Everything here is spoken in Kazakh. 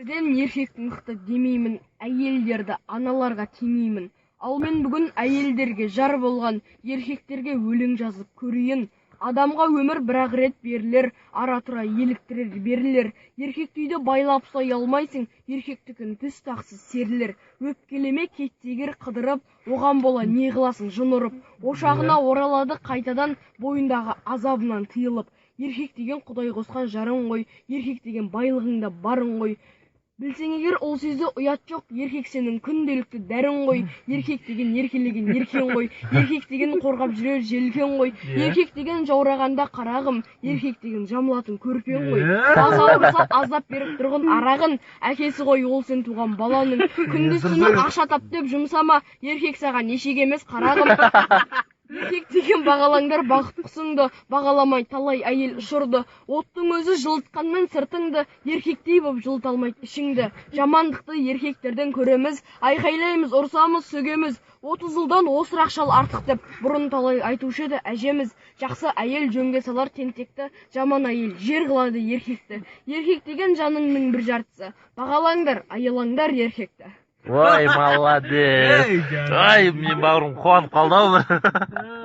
Бірден еркектің мықты демеймін, әйелдерді аналарға теңеймін. Ал мен бүгін әйелдерге жар болған, еркектерге өлең жазып көрейін. Адамға өмір бір-ақ рет берілер, ара-тұра еліктірер берілер. Еркектүйді байлап ұстай алмайсың, еркектікін түс тақсыз серілер. Өпкелеме кеттегер қыдырып, оған бола не қыласың жын ұрып. Ошағына оралады қайтадан, бойындағы азабынан тыйылып. Еркек деген Құдай қосқан жарың ғой, еркек деген байлығыңда барын ғой. Білсең егер ол сөзде ұят жоқ, еркек сенің күнделікті дәрің ғой. Еркек деген еркелеген еркен ғой, еркек деген қорғап жүрер желкен ғой. Еркек деген жаурағанда қарағым, еркек деген жамылатын көрпен ғой. Басы ауырса аздап беріп тұрғын арағын, әкесі ғой ол сен туған баланың. Күндіз-түні ақша тап деп жұмсама, еркек саған ешек емес қарағым. Еркек деген бағалаңдар бақыт құсыңды, бағаламай талай әйел ұшырды. Оттың өзі жылытқанмен сыртыңды, еркектей боп жылыта алмайды ішіңді. Жамандықты еркектерден көреміз, айқайлаймыз, ұрсамыз, сөгеміз. 30 жылдан осырақ шал артық деп, бұрын талай айтушы еді әжеміз. Жақсы әйел жөнге салар тентекті, жаман әйел жер қылады еркекті. Еркек деген жаныңның бір жартысы, бағалаңдар, аялаңдар еркекті. Ой, молодец. Ай, мне бауырым қуанып қалды ау.